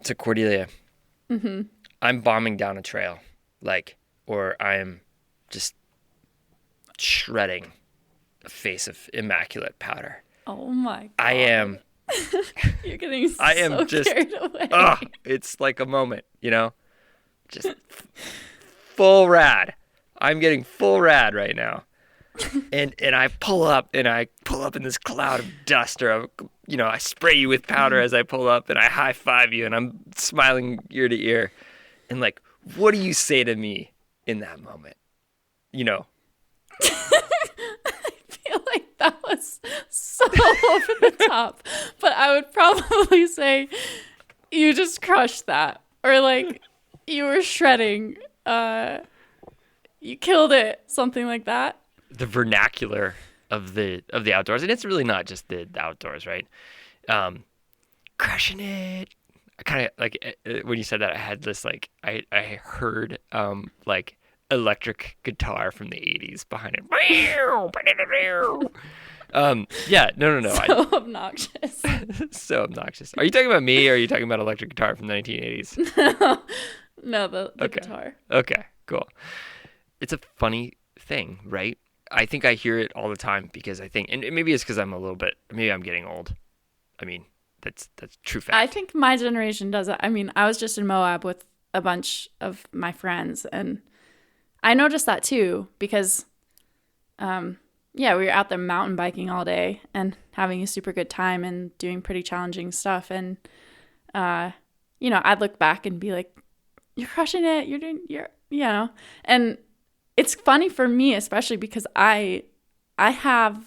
So Cordelia, Mm-hmm. I'm bombing down a trail, or I'm just shredding a face of immaculate powder. Oh my I God. am, You're getting I am so just, carried away. it's like a moment, just full rad. I'm getting full rad right now. And I pull up in this cloud of dust, or I spray you with powder as I pull up, and I high five you, and I'm smiling ear to ear. And what do you say to me in that moment? I feel like that was so over the top. But I would probably say you just crushed that. Or you were shredding. You killed it. Something like that. The vernacular of the outdoors, and it's really not just the outdoors, right? Crushing it. I kind of when you said that, I had this I heard electric guitar from the 80s behind it. Yeah, no. So obnoxious. So obnoxious. Are you talking about me, or are you talking about electric guitar from the 1980s? No, the Okay. guitar. Okay, cool. It's a funny thing, right? I think I hear it all the time because I think, and maybe it's because maybe I'm getting old. I mean, that's true fact. I think my generation does it. I mean, I was just in Moab with a bunch of my friends, and I noticed that too because, we were out there mountain biking all day and having a super good time and doing pretty challenging stuff. And, I'd look back and be like, you're crushing it. And it's funny for me, especially because I have,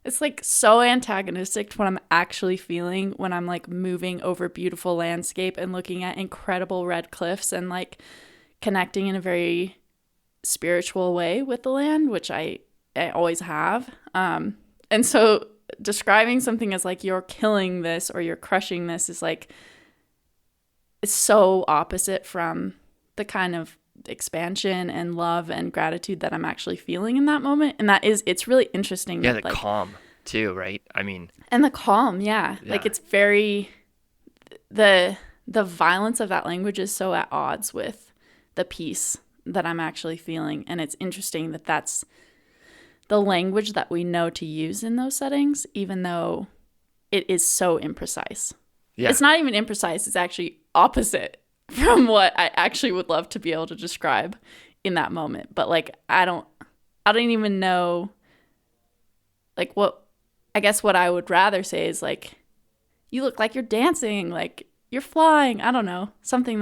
it's so antagonistic to what I'm actually feeling when I'm moving over beautiful landscape and looking at incredible red cliffs and connecting in a very spiritual way with the land, which I always have. And so describing something as you're killing this or you're crushing this is it's so opposite from the kind of expansion and love and gratitude that I'm actually feeling in that moment. And it's really interesting. Yeah, the calm too, right? I mean, and the calm, yeah. It's very, the violence of that language is so at odds with the peace that I'm actually feeling. And it's interesting that that's the language that we know to use in those settings, even though it is so imprecise. Yeah. It's not even imprecise. It's actually opposite from what I actually would love to be able to describe in that moment. But I don't even know what I would rather say is you look like you're dancing, you're flying. I don't know. Something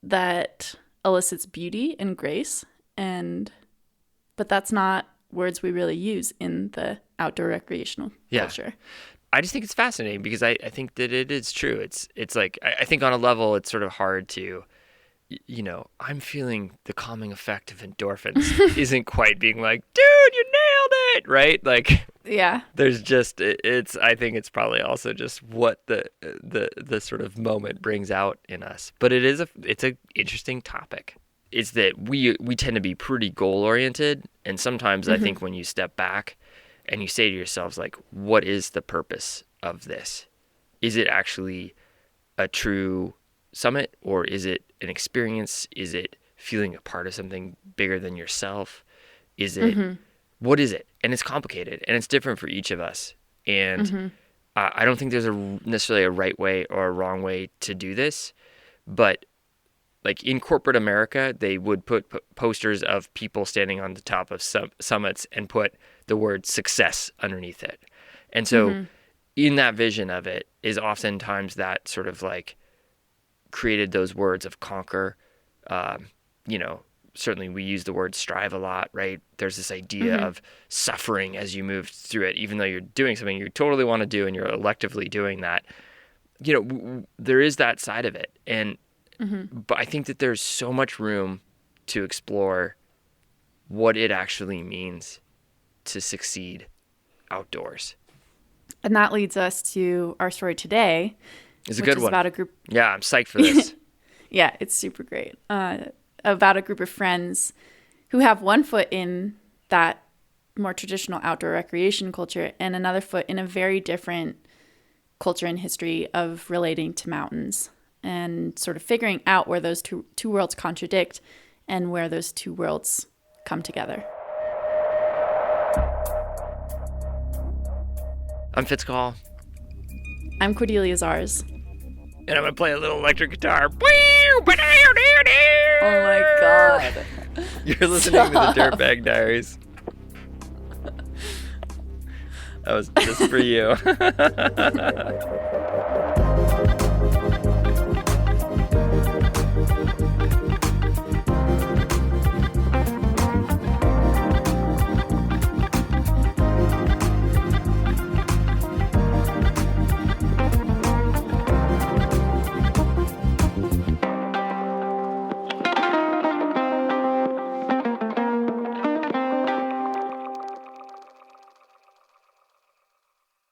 that elicits beauty and grace, but that's not words we really use in the outdoor recreational culture. I just think it's fascinating because I think that it is true. It's I think on a level it's sort of hard to, I'm feeling the calming effect of endorphins isn't quite being dude, you nailed it, right? Yeah. There's just I think it's probably also just what the sort of moment brings out in us. But it's a interesting topic. It's that we tend to be pretty goal oriented, and sometimes I think when you step back and you say to yourselves, what is the purpose of this? Is it actually a true summit, or is it an experience? Is it feeling a part of something bigger than yourself? Is it, what is it? And it's complicated, and it's different for each of us. And I don't think there's necessarily a right way or a wrong way to do this, but in corporate America, they would put posters of people standing on the top of summits and put the word success underneath it. And so in that vision of it is oftentimes that sort of created those words of conquer. Certainly we use the word strive a lot, right? There's this idea of suffering as you move through it, even though you're doing something you totally want to do and you're electively doing that. There is that side of it. And but I think that there's so much room to explore what it actually means to succeed outdoors. And that leads us to our story today. It's a good one. About a group. Yeah, I'm psyched for this. Yeah, it's super great. About a group of friends who have one foot in that more traditional outdoor recreation culture and another foot in a very different culture and history of relating to mountains and sort of figuring out where those two worlds contradict and where those two worlds come together. I'm Fitzcall. I'm Cordelia Zars. And I'm going to play a little electric guitar. Oh my God. You're listening to the Dirtbag Diaries. That was just for you.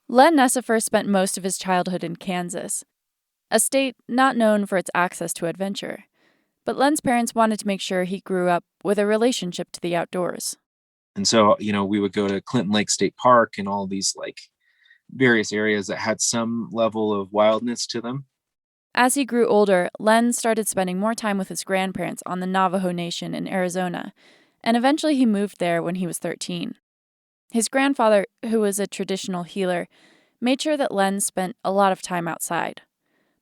Len Necefer spent most of his childhood in Kansas, a state not known for its access to adventure. But Len's parents wanted to make sure he grew up with a relationship to the outdoors. And so, we would go to Clinton Lake State Park and all these various areas that had some level of wildness to them. As he grew older, Len started spending more time with his grandparents on the Navajo Nation in Arizona, and eventually he moved there when he was 13. His grandfather, who was a traditional healer, made sure that Len spent a lot of time outside.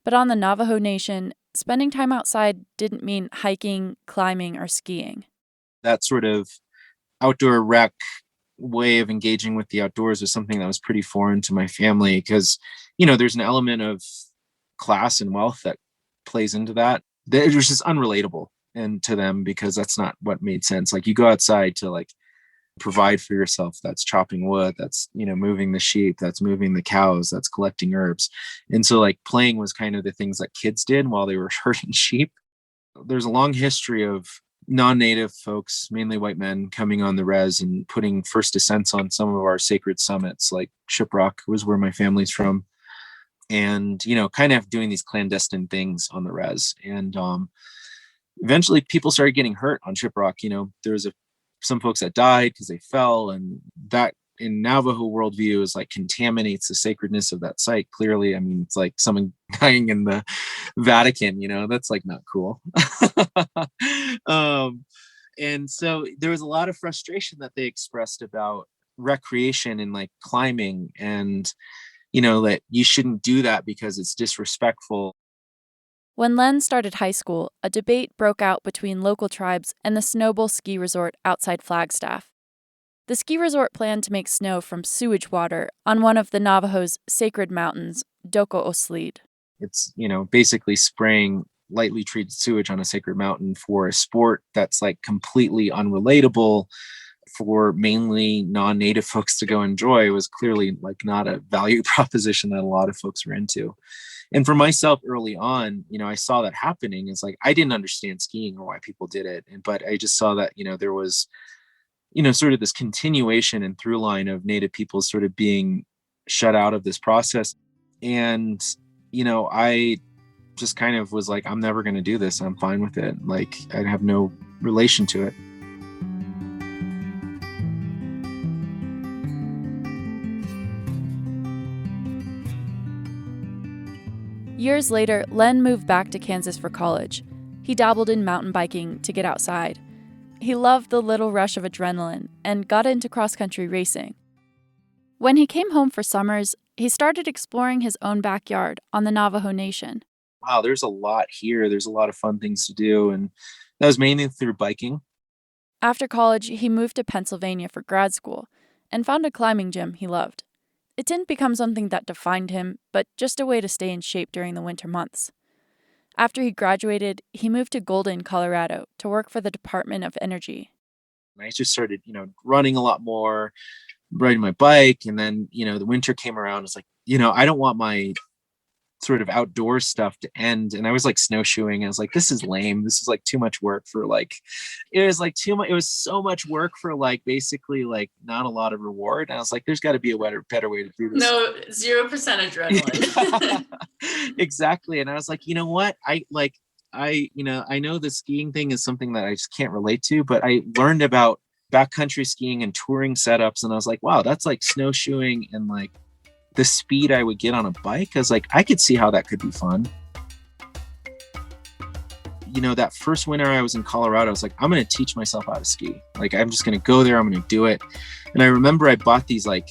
But on the Navajo Nation, spending time outside didn't mean hiking, climbing, or skiing. That sort of outdoor rec way of engaging with the outdoors was something that was pretty foreign to my family because, there's an element of class and wealth that plays into that. It was just unrelatable and to them because that's not what made sense. You go outside to provide for yourself. That's chopping wood, that's moving the sheep, that's moving the cows, that's collecting herbs. And so playing was kind of the things that kids did while they were herding sheep. There's a long history of non-native folks, mainly white men, coming on the res and putting first descents on some of our sacred summits, like Shiprock was where my family's from, and kind of doing these clandestine things on the res. And eventually people started getting hurt on Shiprock. There was some folks that died because they fell, and that in Navajo worldview is contaminates the sacredness of that site. Clearly, it's like someone dying in the Vatican, that's not cool. And so there was a lot of frustration that they expressed about recreation and climbing, and that you shouldn't do that because it's disrespectful. When Len started high school, a debate broke out between local tribes and the Snowball ski resort outside Flagstaff. The ski resort planned to make snow from sewage water on one of the Navajo's sacred mountains, Doko Oslid. It's, basically spraying lightly treated sewage on a sacred mountain for a sport that's completely unrelatable for mainly non-native folks to go enjoy. It was clearly not a value proposition that a lot of folks were into. And for myself early on, I saw that happening. It's I didn't understand skiing or why people did it. But I just saw that, there was, sort of this continuation and through line of native peoples sort of being shut out of this process. And, I just kind of was I'm never going to do this. I'm fine with it. I have no relation to it. Years later, Len moved back to Kansas for college. He dabbled in mountain biking to get outside. He loved the little rush of adrenaline and got into cross-country racing. When he came home for summers, he started exploring his own backyard on the Navajo Nation. Wow, there's a lot here. There's a lot of fun things to do, and that was mainly through biking. After college, he moved to Pennsylvania for grad school and found a climbing gym he loved. It didn't become something that defined him, but just a way to stay in shape during the winter months. After he graduated, he moved to Golden, Colorado, to work for the Department of Energy. I just started, running a lot more, riding my bike, and then, the winter came around. It's I don't want my sort of outdoor stuff to end. And I was snowshoeing. I was this is lame. This is too much work for it was too much. It was so much work for basically not a lot of reward. And I was there's got to be a better way to do this. No, 0% adrenaline. Exactly. And I was you know what? I know the skiing thing is something that I just can't relate to, but I learned about backcountry skiing and touring setups. And I was wow, that's snowshoeing and the speed I would get on a bike, I was like, I could see how that could be fun. That first winter I was in Colorado, I was like, I'm going to teach myself how to ski. Like, I'm just going to go there. I'm going to do it. And I remember I bought these, like,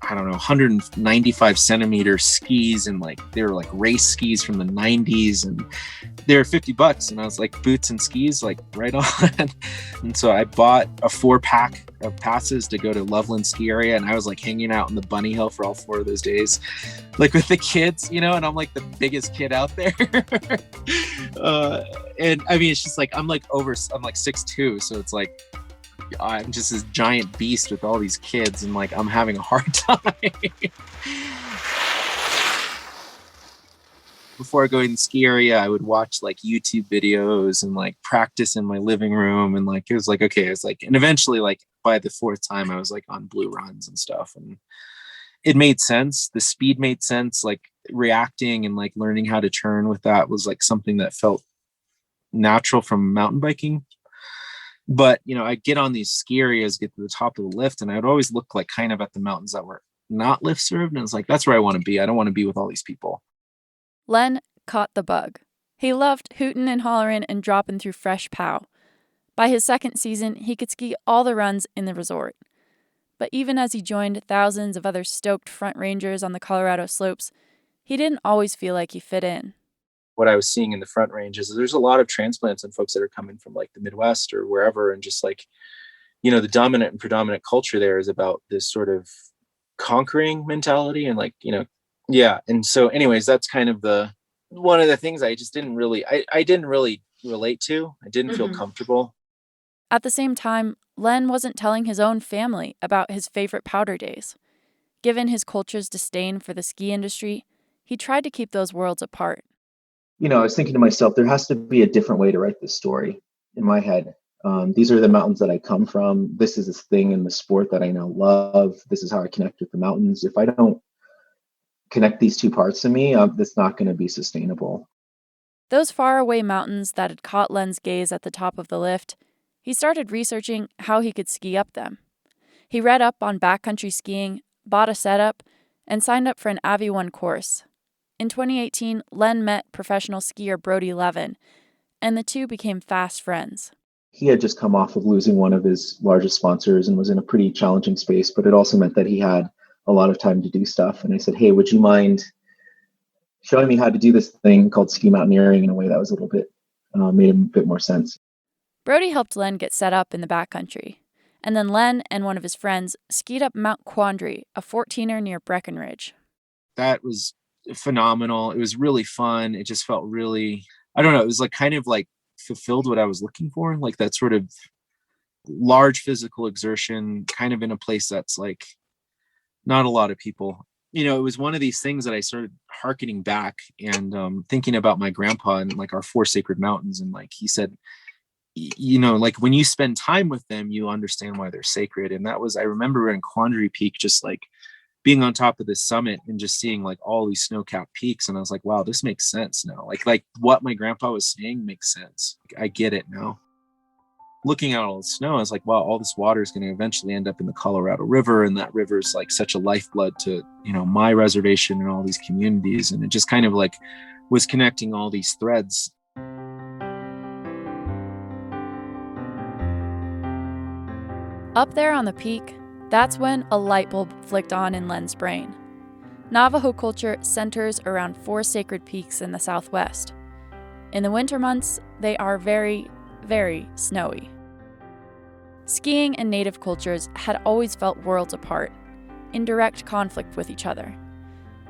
I don't know, 195 centimeter skis, and like, they were like race skis from the 90s, and they were $50. And I was like, boots and skis, like, right on. And so I bought a 4-pack of passes to go to Loveland ski area. And I was like hanging out on the bunny hill for all 4 of those days, like with the kids, and I'm like the biggest kid out there. And I mean, it's just like, I'm like 6'2". So it's like, I'm just this giant beast with all these kids, and like, I'm having a hard time. Before I go in the ski area, I would watch like YouTube videos and like practice in my living room. And like, it was like, okay, it's like, and eventually, like, by the 4th time I was like on blue runs and stuff, and it made sense. The speed made sense, like reacting and like learning how to turn with that was like something that felt natural from mountain biking. But, I'd get on these ski areas, get to the top of the lift, and I'd always look like kind of at the mountains that were not lift served. And it's like, that's where I want to be. I don't want to be with all these people. Len caught the bug. He loved hootin' and hollerin' and dropping through fresh pow. By his 2nd season, he could ski all the runs in the resort. But even as he joined thousands of other stoked front rangers on the Colorado slopes, he didn't always feel like he fit in. What I was seeing in the front range is there's a lot of transplants and folks that are coming from like the Midwest or wherever. And just like, the dominant and predominant culture there is about this sort of conquering mentality and like, yeah. And so anyways, that's kind of one of the things I just didn't really, I didn't really relate to. I didn't feel comfortable. At the same time, Len wasn't telling his own family about his favorite powder days. Given his culture's disdain for the ski industry, he tried to keep those worlds apart. I was thinking to myself, there has to be a different way to write this story in my head. These are the mountains that I come from. This is this thing in the sport that I now love. This is how I connect with the mountains. If I don't connect these two parts of me, that's not going to be sustainable. Those faraway mountains that had caught Len's gaze at the top of the lift, he started researching how he could ski up them. He read up on backcountry skiing, bought a setup, and signed up for an Avi 1 course. In 2018, Len met professional skier Brody Levin, and the two became fast friends. He had just come off of losing one of his largest sponsors and was in a pretty challenging space, but it also meant that he had a lot of time to do stuff. And I said, hey, would you mind showing me how to do this thing called ski-mountaineering in a way that was a little bit, made a bit more sense. Brody helped Len get set up in the backcountry, and then Len and one of his friends skied up Mount Quandary, a 14er near Breckenridge. That was phenomenal. It was really fun. It just felt really, I don't know, it was like kind of like fulfilled what I was looking for, like that sort of large physical exertion, kind of in a place that's like not a lot of people. It was one of these things that I started hearkening back and thinking about my grandpa and like our 4 sacred mountains. And like he said, like when you spend time with them, you understand why they're sacred. And that was, I remember in Quandary Peak, just like being on top of this summit and just seeing like all these snow-capped peaks. And I was like, wow, this makes sense now. Like what my grandpa was saying makes sense. I get it now. Looking at all the snow, I was like, wow, all this water is going to eventually end up in the Colorado River. And that river is like such a lifeblood to, my reservation and all these communities. And it just kind of like was connecting all these threads. Up there on the peak, that's when a light bulb flicked on in Len's brain. Navajo culture centers around 4 sacred peaks in the Southwest. In the winter months, they are very, very snowy. Skiing and native cultures had always felt worlds apart, in direct conflict with each other.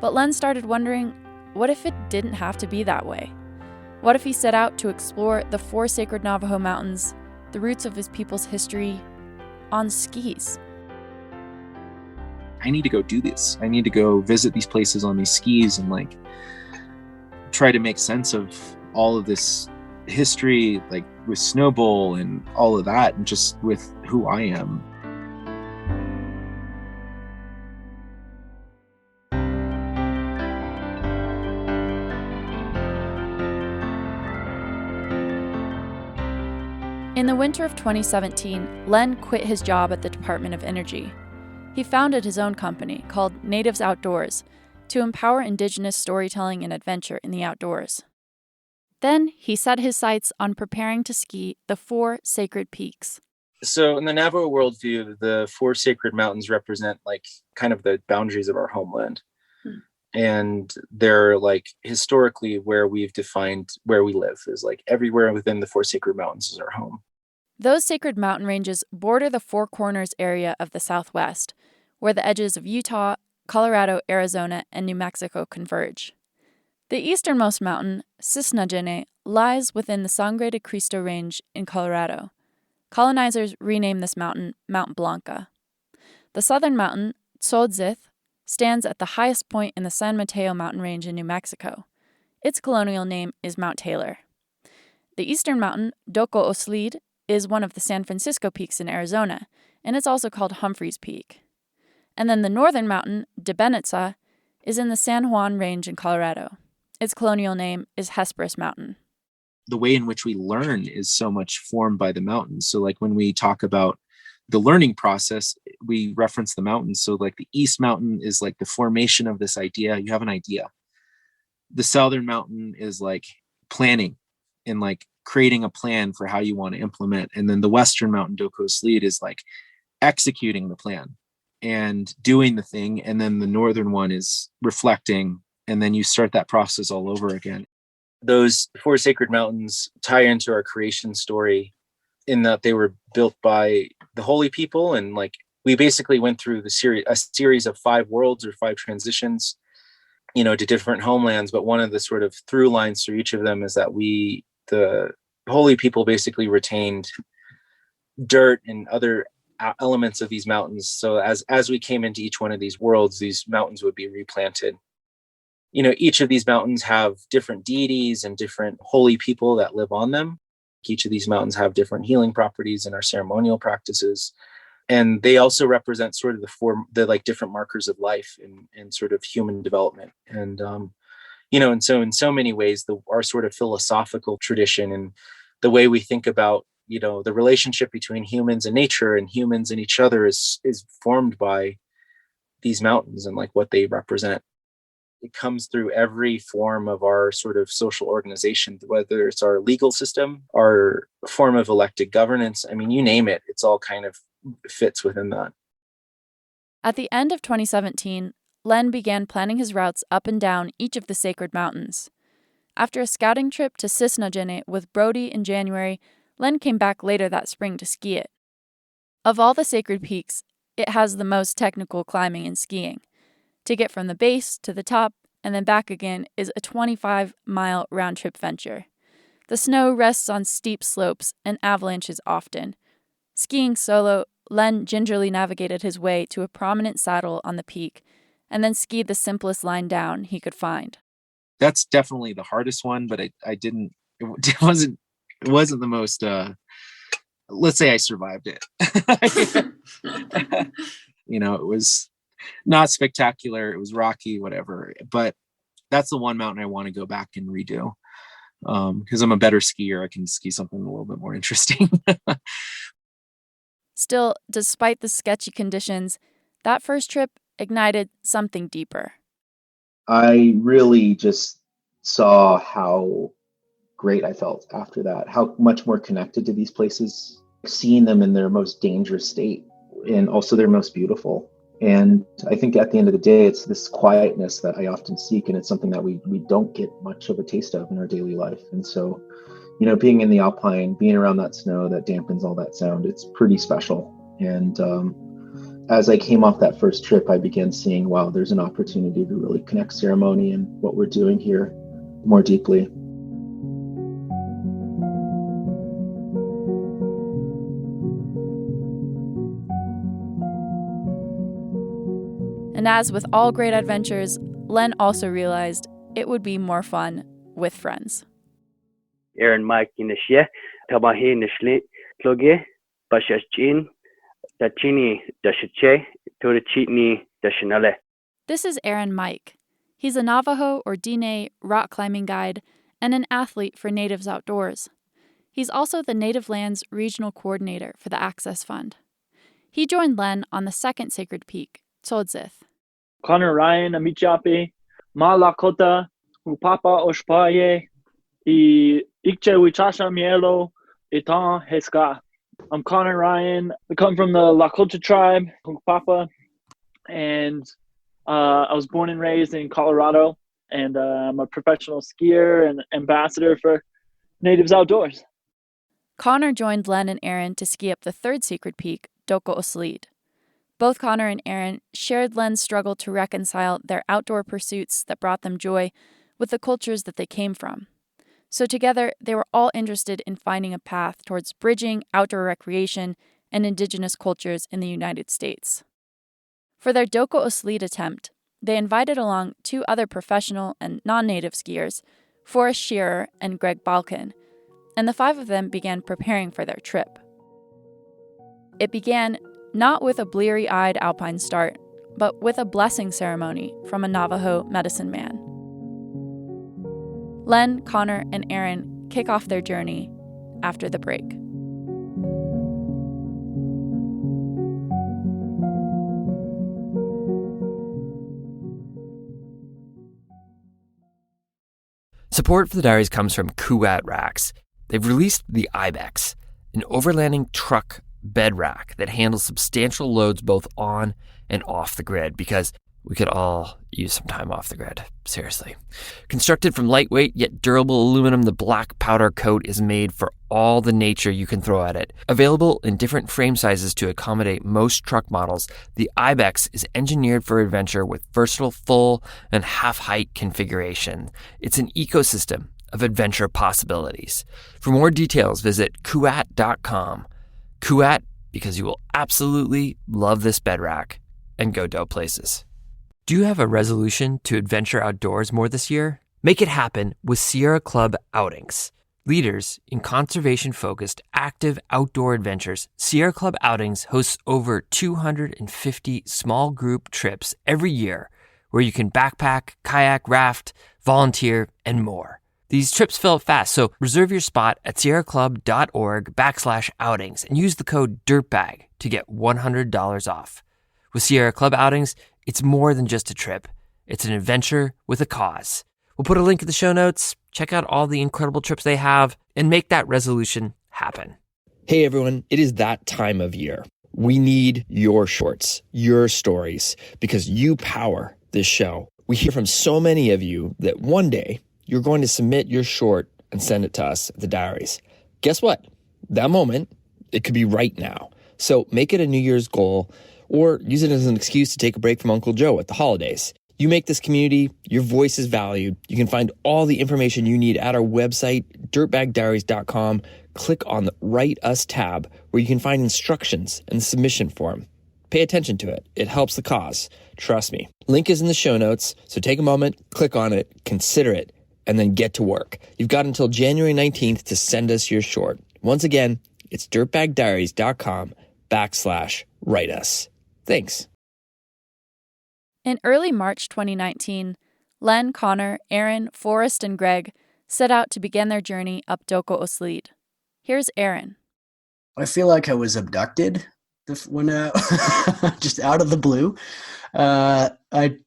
But Len started wondering, what if it didn't have to be that way? What if he set out to explore the 4 sacred Navajo mountains, the roots of his people's history, on skis? I need to go do this. I need to go visit these places on these skis and like try to make sense of all of this history, like with Snowbowl and all of that, and just with who I am. In the winter of 2017, Len quit his job at the Department of Energy. He founded his own company called Natives Outdoors to empower indigenous storytelling and adventure in the outdoors. Then he set his sights on preparing to ski the 4 sacred peaks. So in the Navajo worldview, the 4 sacred mountains represent like kind of the boundaries of our homeland. And they're like historically where we've defined where we live is like everywhere within the 4 sacred mountains is our home. Those sacred mountain ranges border the Four Corners area of the Southwest, where the edges of Utah, Colorado, Arizona, and New Mexico converge. The easternmost mountain, Cisnagene, lies within the Sangre de Cristo Range in Colorado. Colonizers renamed this mountain Mount Blanca. The southern mountain, Tzotzith, stands at the highest point in the San Mateo mountain range in New Mexico. Its colonial name is Mount Taylor. The eastern mountain, Doko Oslid, is one of the San Francisco peaks in Arizona, and it's also called Humphreys Peak. And then the northern mountain, Debenitza, is in the San Juan Range in Colorado. Its colonial name is Hesperus Mountain. The way in which we learn is so much formed by the mountains. So like when we talk about the learning process, we reference the mountains. So like the East Mountain is like the formation of this idea. You have an idea. The Southern Mountain is like planning and like creating a plan for how you want to implement. And then the Western Mountain, Dokos Lead, is like executing the plan and doing the thing. And then the Northern one is reflecting. And then you start that process all over again. Those 4 sacred mountains tie into our creation story in that they were built by the holy people. And like, we basically went through a series of 5 worlds or 5 transitions, to different homelands. But one of the sort of through lines through each of them is that the holy people basically retained dirt and other elements of these mountains. So as we came into each one of these worlds, these mountains would be replanted. Each of these mountains have different deities and different holy people that live on them. Each of these mountains have different healing properties in our ceremonial practices. And they also represent sort of the like different markers of life and sort of human development. And, and so in so many ways, our sort of philosophical tradition and the way we think about, the relationship between humans and nature and humans and each other is formed by these mountains and like what they represent. It comes through every form of our sort of social organization, whether it's our legal system, our form of elected governance. I mean, you name it, it's all kind of fits within that. At the end of 2017, Len began planning his routes up and down each of the sacred mountains. After a scouting trip to Cisnagene with Brody in January, Len came back later that spring to ski it. Of all the sacred peaks, it has the most technical climbing and skiing. To get from the base to the top and then back again is a 25-mile round-trip venture. The snow rests on steep slopes and avalanches often. Skiing solo, Len gingerly navigated his way to a prominent saddle on the peak and then skied the simplest line down he could find. That's definitely the hardest one, but it wasn't the most, let's say I survived it. It was not spectacular. It was rocky, whatever. But that's the one mountain I want to go back and redo. Because I'm a better skier. I can ski something a little bit more interesting. Still, despite the sketchy conditions, that first trip ignited something deeper. I really just saw how great I felt after that, how much more connected to these places, seeing them in their most dangerous state and also their most beautiful. And I think at the end of the day, it's this quietness that I often seek, and it's something that we don't get much of a taste of in our daily life. And so, being in the Alpine, being around that snow that dampens all that sound, it's pretty special. And as I came off that first trip, I began seeing, wow, there's an opportunity to really connect ceremony and what we're doing here more deeply. And as with all great adventures, Len also realized it would be more fun with friends. Aaron Mike Necefer, Tabahi Nishli, Kloge, Bashachin, Dachini Dashache, Torachitni Dashanale. This is Aaron Mike. He's a Navajo or Diné rock climbing guide and an athlete for Natives Outdoors. He's also the Native Lands Regional Coordinator for the Access Fund. He joined Len on the second sacred peak, Tzotzith. Connor Ryan, Amichapi, Ma Lakota, Upapa Oshpaye, I Ikche Wichasha Mielo, Itan Heska. I'm Connor Ryan. I come from the Lakota tribe, Upapa, and I was born and raised in Colorado, and I'm a professional skier and ambassador for Natives Outdoors. Connor joined Len and Aaron to ski up the third sacred peak, Doko Oslid. Both Connor and Aaron shared Len's struggle to reconcile their outdoor pursuits that brought them joy with the cultures that they came from. So together, they were all interested in finding a path towards bridging outdoor recreation and indigenous cultures in the United States. For their Doko Oslid attempt, they invited along two other professional and non-native skiers, Forrest Shearer and Greg Balkin, and the five of them began preparing for their trip. It began not with a bleary-eyed alpine start, but with a blessing ceremony from a Navajo medicine man. Len, Connor, and Aaron kick off their journey after the break. Support for the Diaries comes from Kuat Racks. They've released the Ibex, an overlanding truck bed rack that handles substantial loads both on and off the grid, because we could all use some time off the grid, seriously. Constructed from lightweight yet durable aluminum, the black powder coat is made for all the nature you can throw at it. Available in different frame sizes to accommodate most truck models, the Ibex is engineered for adventure with versatile full and half-height configuration. It's an ecosystem of adventure possibilities. For more details, visit kuat.com. Kuat, because you will absolutely love this bed rack and go dope places. Do you have a resolution to adventure outdoors more this year? Make it happen with Sierra Club Outings. Leaders in conservation-focused, active outdoor adventures, Sierra Club Outings hosts over 250 small group trips every year where you can backpack, kayak, raft, volunteer, and more. These trips fill up fast, so reserve your spot at sierraclub.org/outings and use the code DIRTBAG to get $100 off. With Sierra Club Outings, it's more than just a trip. It's an adventure with a cause. We'll put a link in the show notes. Check out all the incredible trips they have and make that resolution happen. Hey everyone, it is that time of year. We need your shorts, your stories, because you power this show. We hear from so many of you that one day you're going to submit your short and send it to us at the Diaries. Guess what? That moment, it could be right now. So make it a New Year's goal, or use it as an excuse to take a break from Uncle Joe at the holidays. You make this community, your voice is valued. You can find all the information you need at our website, dirtbagdiaries.com. Click on the Write Us tab, where you can find instructions and the submission form. Pay attention to it. It helps the cause. Trust me. Link is in the show notes, so take a moment, click on it, consider it, and then get to work. You've got until January 19th to send us your short. Once again, it's dirtbagdiaries.com/write us. Thanks. In early March 2019, Len, Connor, Aaron, Forrest, and Greg set out to begin their journey up Doko Oslid. Here's Aaron. I feel like I was abducted when just out of the blue. I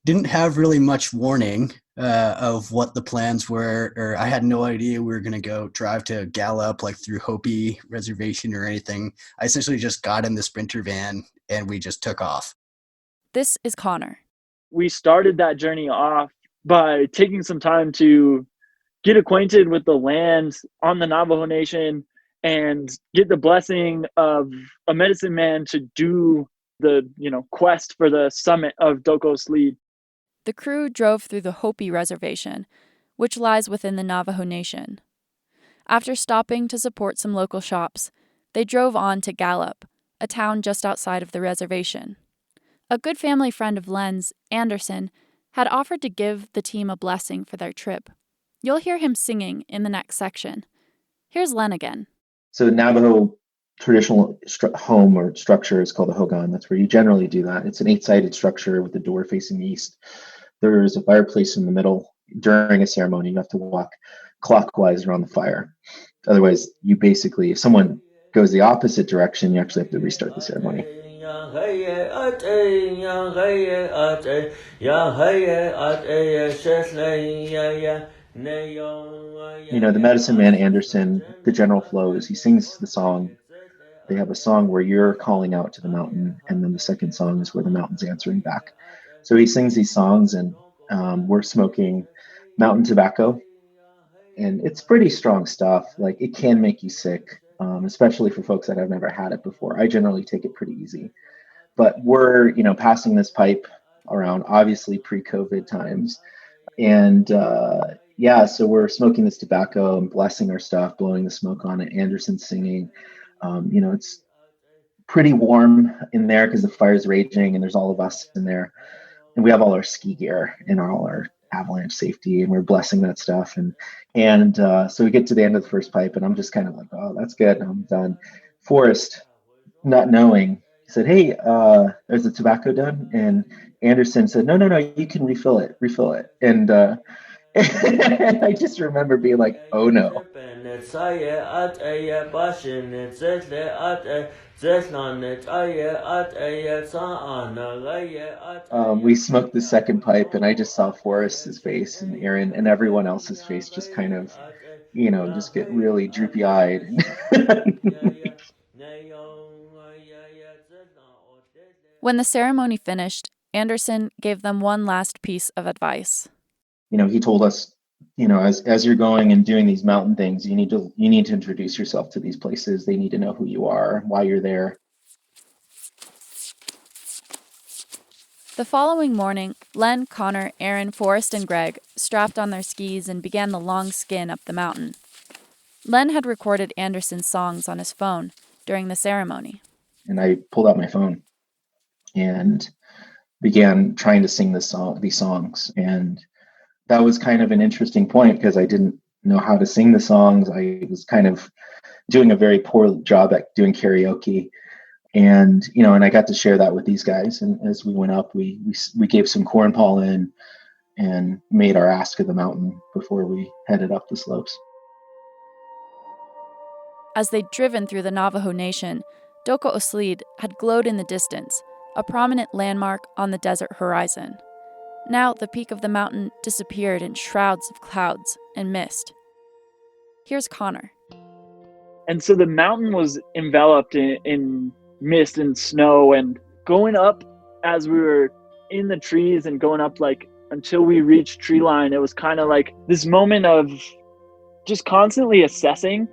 didn't have really much warning of what the plans were, or I had no idea we were going to go drive to Gallup, like through Hopi Reservation or anything. I essentially just got in the Sprinter van and we just took off. This is Connor. We started that journey off by taking some time to get acquainted with the land on the Navajo Nation and get the blessing of a medicine man to do the, quest for the summit of Doko Oslid. The crew drove through the Hopi Reservation, which lies within the Navajo Nation. After stopping to support some local shops, they drove on to Gallup, a town just outside of the reservation. A good family friend of Len's, Anderson, had offered to give the team a blessing for their trip. You'll hear him singing in the next section. Here's Len again. So Navajo traditional home or structure is called a hogan. That's where you generally do that. It's an 8-sided structure with the door facing east. There's a fireplace in the middle. During a ceremony, you have to walk clockwise around the fire. Otherwise, you basically, if someone goes the opposite direction, you actually have to restart the ceremony. The medicine man Anderson, the general flow is he sings the song. They have a song where you're calling out to the mountain, and then the second song is where the mountain's answering back. So he sings these songs, and we're smoking mountain tobacco, and it's pretty strong stuff. Like it can make you sick, especially for folks that have never had it before. I generally take it pretty easy, but we're passing this pipe around, obviously pre-COVID times, and yeah, so we're smoking this tobacco and blessing our stuff, blowing the smoke on it. Anderson's singing. It's pretty warm in there because the fire's raging and there's all of us in there, and we have all our ski gear and all our avalanche safety, and we're blessing that stuff. And so we get to the end of the first pipe, and I'm just kind of like, oh, that's good, I'm done. Forrest, not knowing, said, hey, is the tobacco done? And Anderson said, no, you can refill it. And I just remember being like, oh no. We smoked the second pipe, and I just saw Forrest's face and Aaron and everyone else's face just kind of, just get really droopy eyed. When the ceremony finished, Anderson gave them one last piece of advice. He told us, as you're going and doing these mountain things, you need to introduce yourself to these places. They need to know who you are, why you're there. The following morning, Len, Connor, Aaron, Forrest, and Greg strapped on their skis and began the long skin up the mountain. Len had recorded Anderson's songs on his phone during the ceremony. And I pulled out my phone and began trying to sing these songs. And that was kind of an interesting point because I didn't know how to sing the songs. I was kind of doing a very poor job at doing karaoke. And, and I got to share that with these guys. And as we went up, we gave some corn pollen and made our ask of the mountain before we headed up the slopes. As they'd driven through the Navajo Nation, Doko Oslid had glowed in the distance, a prominent landmark on the desert horizon. Now the peak of the mountain disappeared in shrouds of clouds and mist. Here's Connor. And so the mountain was enveloped in mist and snow, and going up as we were in the trees and going up like until we reached tree line, it was kind of like this moment of just constantly assessing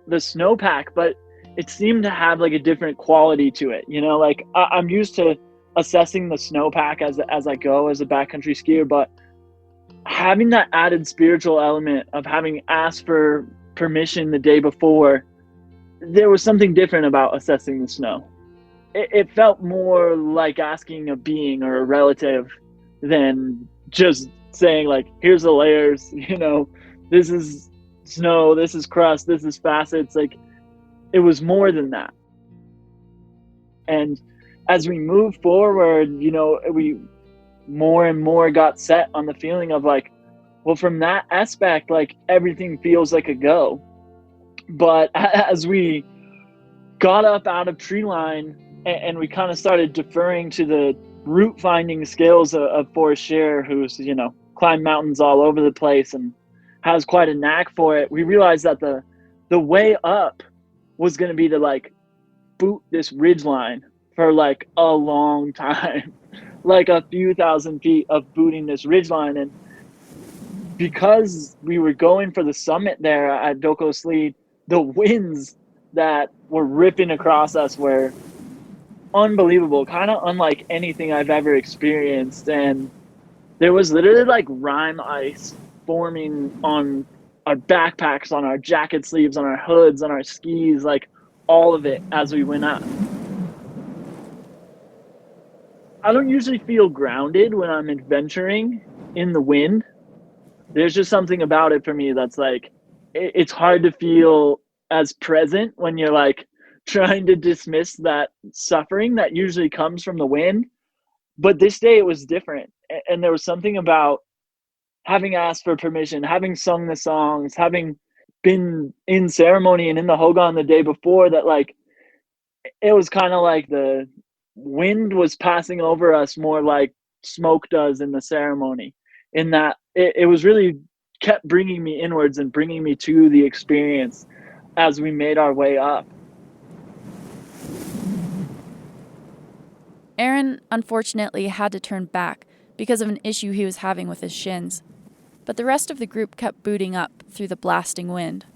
the snowpack, but it seemed to have like a different quality to it. Like I'm used to assessing the snowpack as I go as a backcountry skier, but having that added spiritual element of having asked for permission the day before, there was something different about assessing the snow. It felt more like asking a being or a relative than just saying like, here's the layers, this is snow, this is crust, this is facets. Like it was more than that. And as we moved forward, we more and more got set on the feeling of like, well, from that aspect, like everything feels like a go. But as we got up out of tree line and we kind of started deferring to the route finding skills of Forrest Scherer, who's, climbed mountains all over the place and has quite a knack for it, we realized that the way up was going to be to like boot this ridge line for like a long time, like a few thousand feet of booting this ridge line. And because we were going for the summit there at Doko Oslid, the winds that were ripping across us were unbelievable, kind of unlike anything I've ever experienced. And there was literally like rime ice forming on our backpacks, on our jacket sleeves, on our hoods, on our skis, like all of it as we went up. I don't usually feel grounded when I'm adventuring in the wind. There's just something about it for me that's like, it's hard to feel as present when you're like trying to dismiss that suffering that usually comes from the wind. But this day it was different. And there was something about having asked for permission, having sung the songs, having been in ceremony and in the Hogan the day before, that like, it was kind of like the wind was passing over us more like smoke does in the ceremony, in that it was really kept bringing me inwards and bringing me to the experience as we made our way up. Aaron unfortunately had to turn back because of an issue he was having with his shins, but the rest of the group kept booting up through the blasting wind.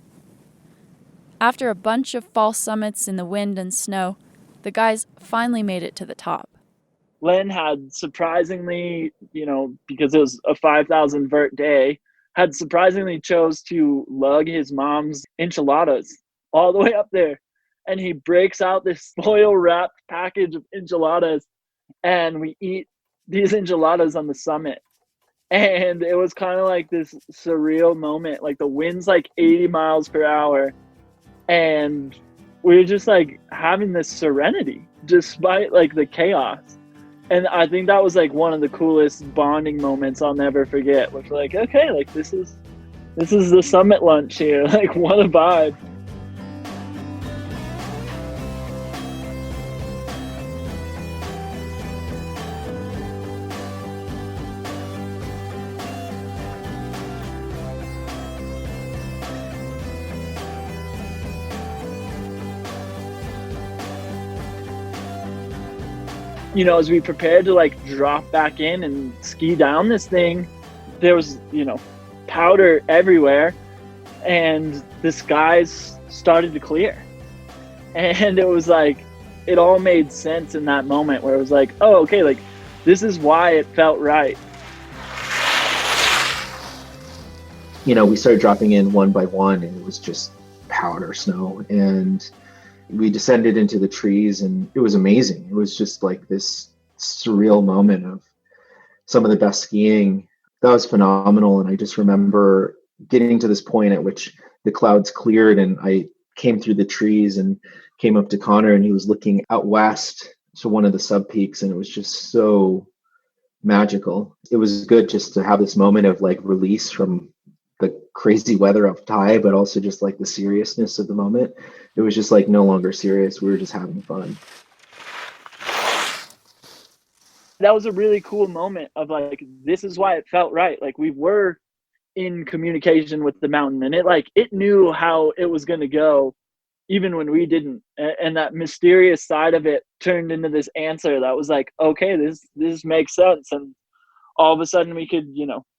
After a bunch of false summits in the wind and snow, the guys finally made it to the top. Len had surprisingly, because it was a 5,000 vert day, had surprisingly chose to lug his mom's enchiladas all the way up there. And he breaks out this foil wrapped package of enchiladas, and we eat these enchiladas on the summit. And it was kind of like this surreal moment. Like the wind's like 80 miles per hour. And we were just like having this serenity despite like the chaos. And I think that was like one of the coolest bonding moments I'll never forget. Which like, okay, like this is the summit lunch here. Like what a vibe. As we prepared to like drop back in and ski down this thing, there was, powder everywhere, and the skies started to clear. And it was like, it all made sense in that moment where it was like, oh, okay, like this is why it felt right. We started dropping in one by one, and it was just powder snow, and we descended into the trees, and it was amazing. It was just like this surreal moment of some of the best skiing. That was phenomenal. And I just remember getting to this point at which the clouds cleared, and I came through the trees and came up to Connor, and he was looking out west to one of the sub peaks, and it was just so magical. It was good just to have this moment of like release from the crazy weather up high, but also just like the seriousness of the moment. It was just like no longer serious. We were just having fun. That was a really cool moment of like, this is why it felt right. Like we were in communication with the mountain, and it knew how it was going to go even when we didn't. And that mysterious side of it turned into this answer that was like, okay, this makes sense. And all of a sudden we could,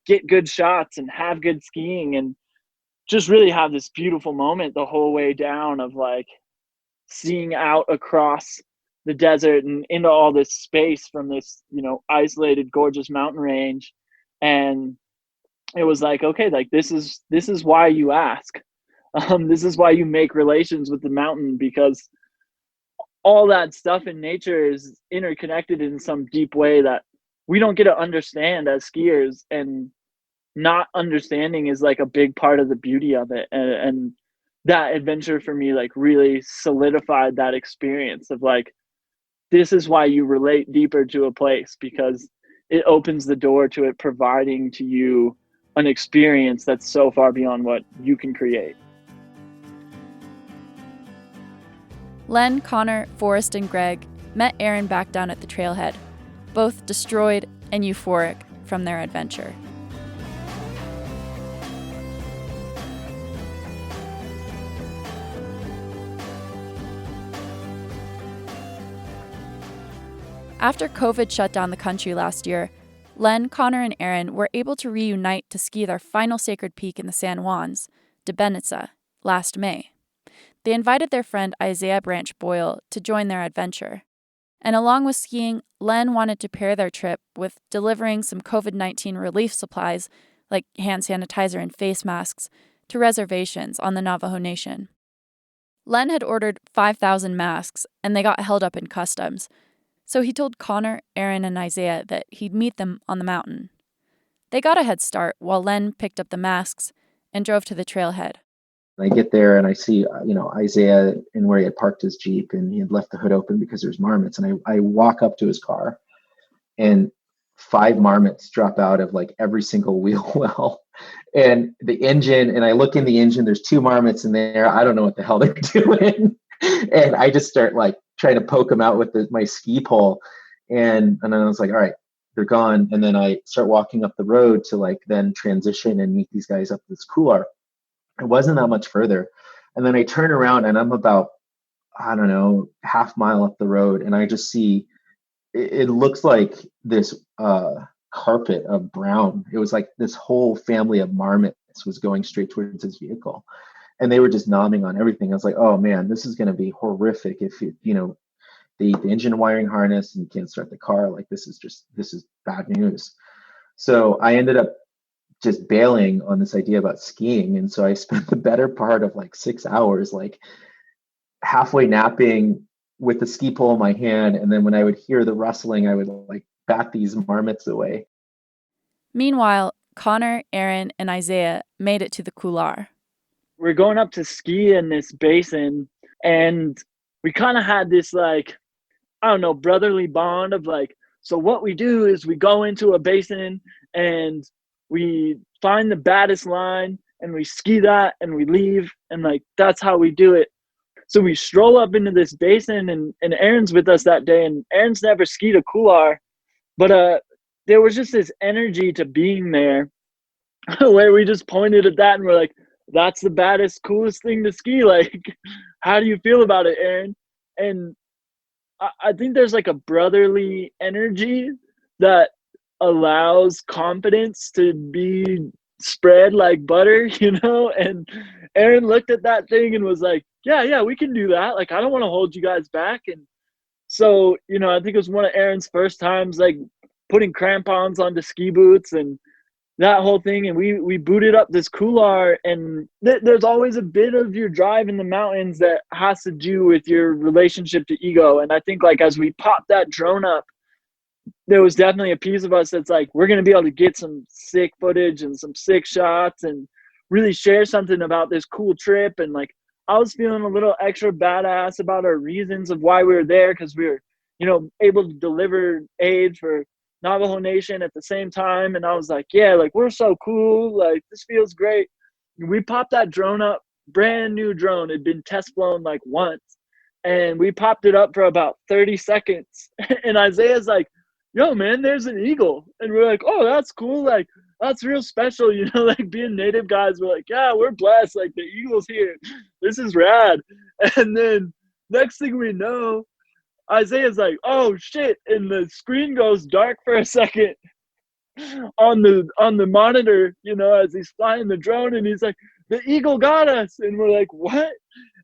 get good shots and have good skiing and just really have this beautiful moment the whole way down of like seeing out across the desert and into all this space from this, isolated, gorgeous mountain range. And it was like, okay, like this is why you ask. This is why you make relations with the mountain, because all that stuff in nature is interconnected in some deep way that we don't get to understand as skiers, and not understanding is like a big part of the beauty of it. And that adventure for me like really solidified that experience of like, this is why you relate deeper to a place, because it opens the door to it providing to you an experience that's so far beyond what you can create. Len, Connor, Forrest, and Greg met Aaron back down at the trailhead, both destroyed and euphoric from their adventure. After COVID shut down the country last year, Len, Connor, and Aaron were able to reunite to ski their final sacred peak in the San Juans, Debenica, last May. They invited their friend Isaiah Branch Boyle to join their adventure. And along with skiing, Len wanted to pair their trip with delivering some COVID-19 relief supplies like hand sanitizer and face masks to reservations on the Navajo Nation. Len had ordered 5,000 masks, and they got held up in customs. So he told Connor, Aaron, and Isaiah that he'd meet them on the mountain. They got a head start while Len picked up the masks and drove to the trailhead. I get there and I see, Isaiah in where he had parked his Jeep, and he had left the hood open because there's marmots. And I walk up to his car, and 5 marmots drop out of like every single wheel well. And the engine, and I look in the engine, there's 2 marmots in there. I don't know what the hell they're doing. And I just start like trying to poke them out with my ski pole. And then I was like, all right, they're gone. And then I start walking up the road to like then transition and meet these guys up this couloir. It wasn't that much further. And then I turn around and I'm about, I don't know, half mile up the road. And I just see, it looks like this carpet of brown. It was like this whole family of marmots was going straight towards his vehicle. And they were just nomming on everything. I was like, oh man, this is going to be horrific if the engine wiring harness and you can't start the car. Like this is bad news. So I ended up just bailing on this idea about skiing. And so I spent the better part of like 6 hours, like halfway napping with the ski pole in my hand. And then when I would hear the rustling, I would like bat these marmots away. Meanwhile, Connor, Aaron, and Isaiah made it to the couloir. We're going up to ski in this basin, and we kind of had this like, I don't know, brotherly bond of like, so what we do is we go into a basin and we find the baddest line and we ski that and we leave, and like that's how we do it. So we stroll up into this basin, and Aaron's with us that day, and Aaron's never skied a couloir, but there was just this energy to being there where we just pointed at that and we're like, that's the baddest, coolest thing to ski. Like, how do you feel about it, Aaron? And I think there's like a brotherly energy that allows confidence to be spread like butter, And Aaron looked at that thing and was like, yeah, we can do that. Like, I don't want to hold you guys back. And so, I think it was one of Aaron's first times, like, putting crampons onto ski boots and that whole thing. And we booted up this couloir, and there's always a bit of your drive in the mountains that has to do with your relationship to ego. And I think like as we popped that drone up, there was definitely a piece of us that's like, we're going to be able to get some sick footage and some sick shots and really share something about this cool trip. And like, I was feeling a little extra badass about our reasons of why we were there, because we were, able to deliver aid for Navajo Nation at the same time. And I was like, yeah, like we're so cool. Like this feels great. We popped that drone up, brand new drone. It'd been test flown like once. And we popped it up for about 30 seconds. And Isaiah's like, yo, man, there's an eagle. And we're like, oh, that's cool. Like, that's real special. Like being native guys, we're like, yeah, we're blessed. Like the eagle's here. This is rad. And then next thing we know, Isaiah's like, oh shit. And the screen goes dark for a second on the monitor, as he's flying the drone. And he's like, the eagle got us. And we're like, what?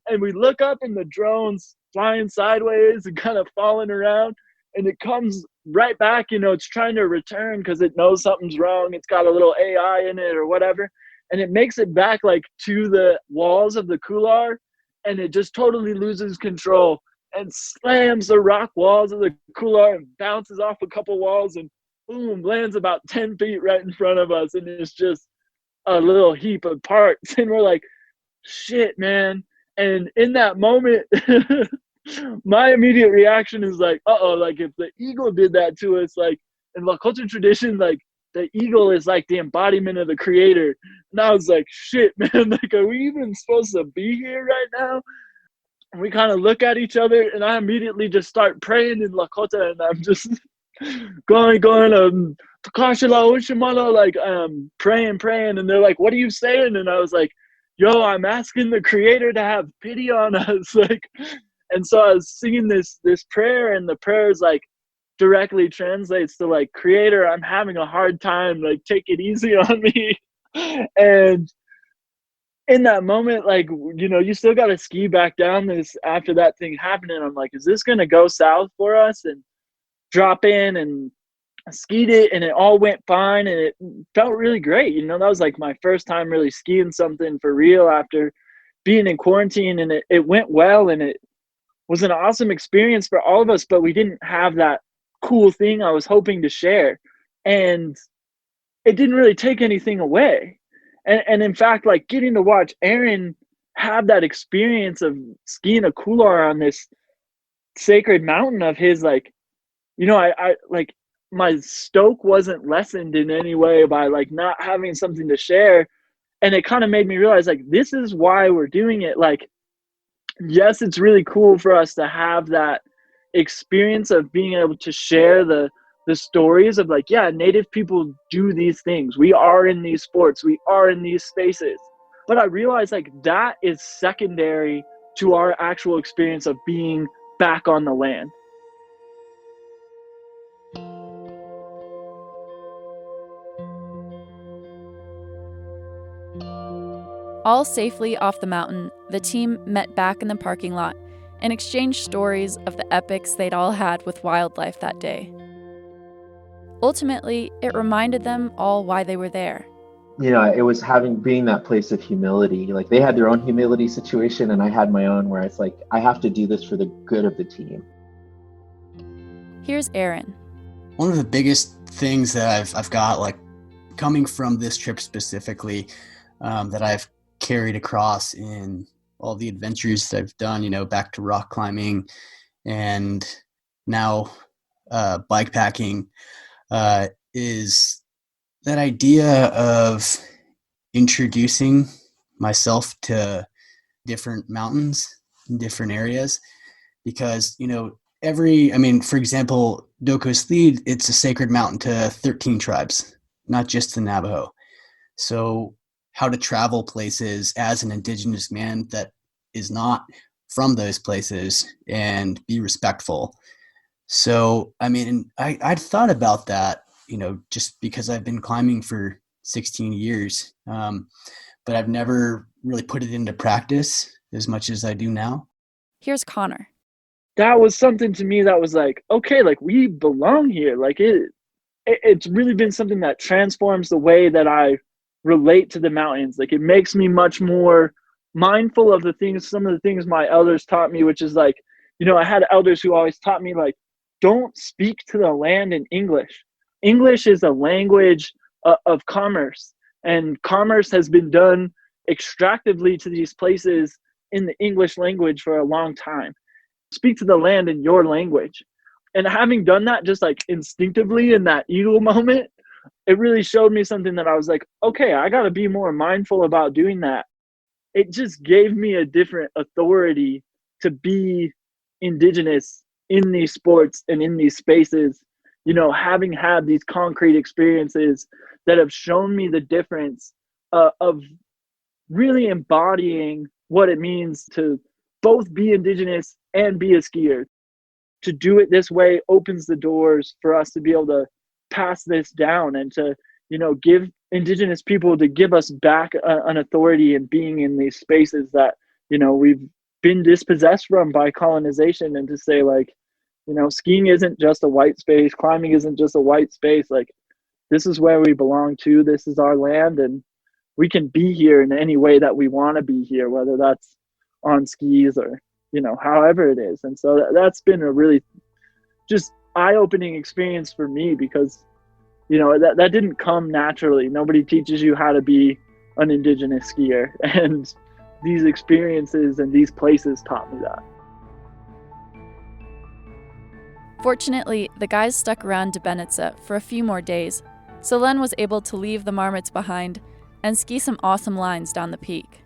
And we look up and the drone's flying sideways and kind of falling around. And it comes right back, it's trying to return because it knows something's wrong. It's got a little AI in it or whatever. And it makes it back like to the walls of the couloir, and it just totally loses control and slams the rock walls of the couloir and bounces off a couple walls and boom, lands about 10 feet right in front of us. And it's just a little heap of parts. And we're like, shit, man. And in that moment, my immediate reaction is like, uh-oh, like if the eagle did that to us, like in Lakota tradition, like the eagle is like the embodiment of the creator. And I was like, shit, man, like, are we even supposed to be here right now? And we kind of look at each other, and I immediately just start praying in Lakota, and I'm just going, like praying. And they're like, what are you saying? And I was like, yo, I'm asking the creator to have pity on us. Like, and so I was singing this prayer, and the prayer is like directly translates to like, creator, I'm having a hard time, like take it easy on me. And in that moment, like, you still got to ski back down this after that thing happened. And I'm like, is this going to go south for us? And drop in, and I skied it, and it all went fine, and it felt really great. That was like my first time really skiing something for real after being in quarantine, and it went well, and it was an awesome experience for all of us, but we didn't have that cool thing I was hoping to share. And it didn't really take anything away. And in fact, like getting to watch Aaron have that experience of skiing a couloir on this sacred mountain of his, like, I like, my stoke wasn't lessened in any way by like not having something to share. And it kind of made me realize like, this is why we're doing it. Like, yes, it's really cool for us to have that experience of being able to share the stories of like, yeah, Native people do these things. We are in these sports. We are in these spaces. But I realize like that is secondary to our actual experience of being back on the land. All safely off the mountain, the team met back in the parking lot and exchanged stories of the epics they'd all had with wildlife that day. Ultimately, it reminded them all why they were there. It was being that place of humility. Like they had their own humility situation and I had my own, where it's like, I have to do this for the good of the team. Here's Aaron. One of the biggest things that I've got, like coming from this trip specifically, that I've carried across in all the adventures that I've done, back to rock climbing and now bike packing, is that idea of introducing myself to different mountains in different areas. Because, for example, Dokosli, it's a sacred mountain to 13 tribes, not just the Navajo. So how to travel places as an Indigenous man that is not from those places and be respectful. So, I'd thought about that, just because I've been climbing for 16 years, but I've never really put it into practice as much as I do now. Here's Connor. That was something to me that was like, okay, like we belong here. Like it's really been something that transforms the way that I relate to the mountains. Like it makes me much more mindful of some of the things my elders taught me, which is like, I had elders who always taught me like, don't speak to the land in English. English is a language of commerce, and commerce has been done extractively to these places in the English language for a long time. Speak to the land in your language. And having done that just like instinctively in that eagle moment, it really showed me something that I was like, okay, I got to be more mindful about doing that. It just gave me a different authority to be Indigenous in these sports and in these spaces, having had these concrete experiences that have shown me the difference of really embodying what it means to both be Indigenous and be a skier. To do it this way opens the doors for us to be able to pass this down and to, give Indigenous people, to give us back an authority in being in these spaces that, we've been dispossessed from by colonization, and to say like, skiing isn't just a white space, climbing isn't just a white space. Like this is where we belong to, this is our land, and we can be here in any way that we want to be here, whether that's on skis or, however it is. And so that's been a really just eye-opening experience for me, because, that didn't come naturally. Nobody teaches you how to be an Indigenous skier. And these experiences and these places taught me that. Fortunately, the guys stuck around Dbenitsa for a few more days, so Len was able to leave the marmots behind and ski some awesome lines down the peak.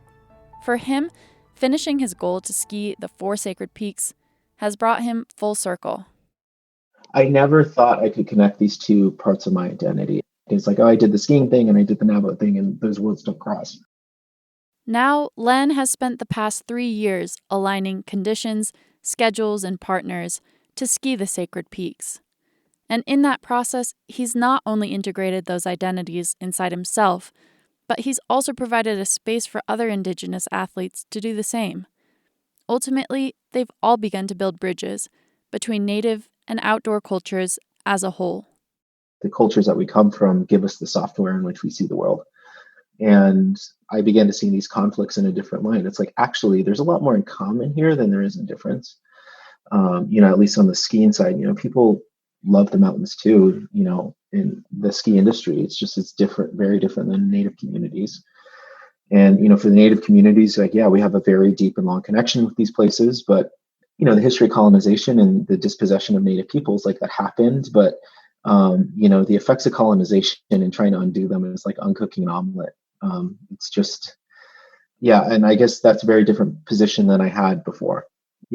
For him, finishing his goal to ski the 4 sacred peaks has brought him full circle. I never thought I could connect these two parts of my identity. It's like, oh, I did the skiing thing and I did the Navajo thing, and those worlds don't cross. Now, Len has spent the past 3 years aligning conditions, schedules, and partners to ski the sacred peaks. And in that process, he's not only integrated those identities inside himself, but he's also provided a space for other Indigenous athletes to do the same. Ultimately, they've all begun to build bridges between Native and outdoor cultures as a whole. The cultures that we come from give us the software in which we see the world. And I began to see these conflicts in a different light. It's like, actually, there's a lot more in common here than there is in difference. At least on the skiing side, people love the mountains too, in the ski industry. It's different, very different than Native communities. And, for the Native communities, like, yeah, we have a very deep and long connection with these places, but, the history of colonization and the dispossession of Native peoples, like that happened. But, the effects of colonization and trying to undo them is like uncooking an omelet. It's just, yeah, and I guess that's a very different position than I had before.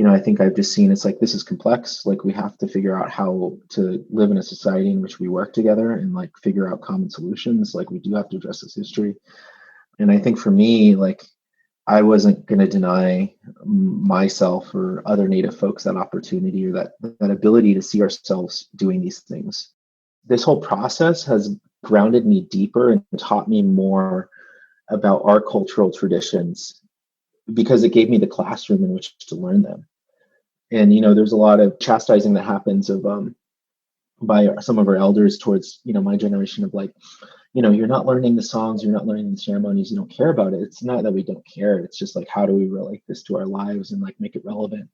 I think I've just seen it's like this is complex. Like we have to figure out how to live in a society in which we work together and like figure out common solutions. Like we do have to address this history. And I think for me, like I wasn't going to deny myself or other Native folks that opportunity or that ability to see ourselves doing these things. This whole process has grounded me deeper and taught me more about our cultural traditions because it gave me the classroom in which to learn them. And there's a lot of chastising that happens of by some of our elders towards my generation of like, you're not learning the songs, you're not learning the ceremonies, you don't care about it. It's not that we don't care. It's just like, how do we relate this to our lives and like make it relevant?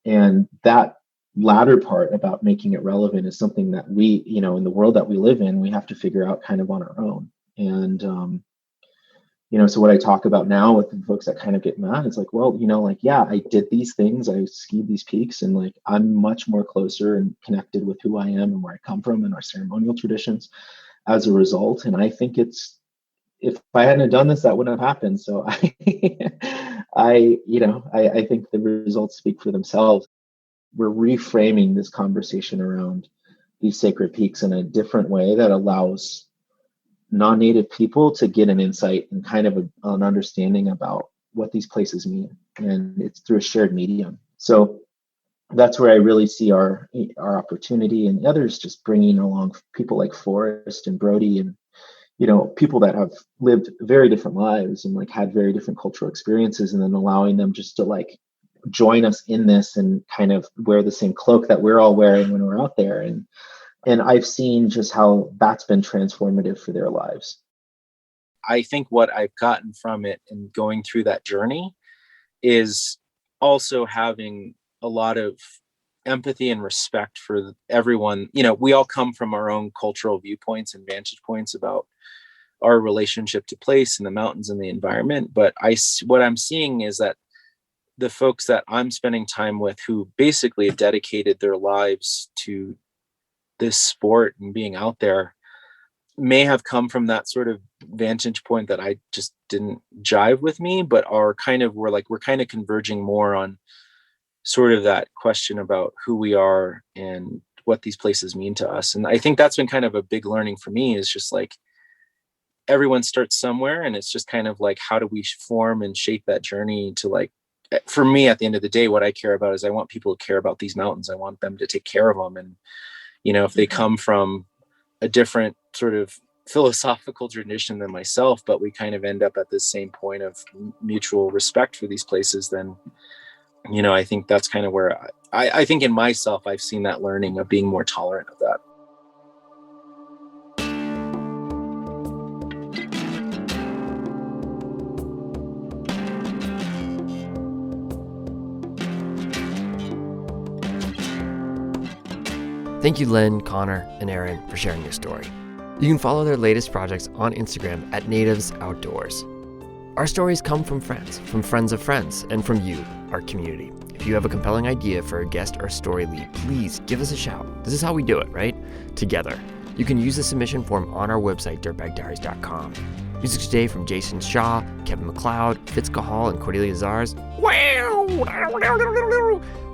And that latter part about making it relevant is something that we, in the world that we live in, we have to figure out kind of on our own. And so what I talk about now with the folks that kind of get mad, it's like, well, like, yeah, I did these things, I skied these peaks, and like I'm much more closer and connected with who I am and where I come from and our ceremonial traditions as a result. And I think if I hadn't done this, that wouldn't have happened. So I think the results speak for themselves. We're reframing this conversation around these sacred peaks in a different way that allows non-Native people to get an insight and kind of an understanding about what these places mean. And it's through a shared medium. So that's where I really see our opportunity, and the others just bringing along people like Forrest and Brody and, people that have lived very different lives and like had very different cultural experiences, and then allowing them just to like join us in this and kind of wear the same cloak that we're all wearing when we're out there. And I've seen just how that's been transformative for their lives. I think what I've gotten from it and going through that journey is also having a lot of empathy and respect for everyone. We all come from our own cultural viewpoints and vantage points about our relationship to place and the mountains and the environment. But what I'm seeing is that the folks that I'm spending time with who basically have dedicated their lives to this sport and being out there may have come from that sort of vantage point that I just didn't jive with me, but we're kind of converging more on sort of that question about who we are and what these places mean to us. And I think that's been kind of a big learning for me, is just like everyone starts somewhere, and it's just kind of like, how do we form and shape that journey to like, for me, at the end of the day, what I care about is I want people to care about these mountains. I want them to take care of them. And if they come from a different sort of philosophical tradition than myself, but we kind of end up at this same point of mutual respect for these places, then, I think that's kind of where I think in myself, I've seen that learning of being more tolerant of that. Thank you, Len, Connor, and Aaron, for sharing your story. You can follow their latest projects on Instagram at Natives Outdoors. Our stories come from friends of friends, and from you, our community. If you have a compelling idea for a guest or story lead, please give us a shout. This is how we do it, right? Together. You can use the submission form on our website, dirtbagdiaries.com. Music today from Jason Shaw, Kevin McLeod, Fitz Cahal, and Cordelia Zars.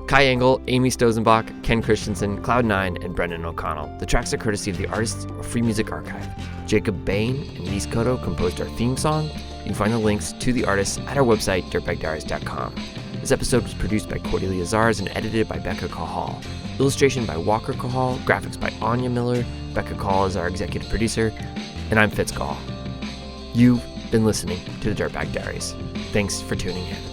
Kai Engel, Amy Stosenbach, Ken Christensen, Cloud9, and Brendan O'Connell. The tracks are courtesy of the Artists Free Music Archive. Jacob Bain and Nis Koto composed our theme song. You can find the links to the artists at our website, dirtbagdiaries.com. This episode was produced by Cordelia Zars and edited by Becca Cahal. Illustration by Walker Cahal, graphics by Anya Miller. Becca Cahal is our executive producer, and I'm Fitz Cahal. You've been listening to the Dirtbag Diaries. Thanks for tuning in.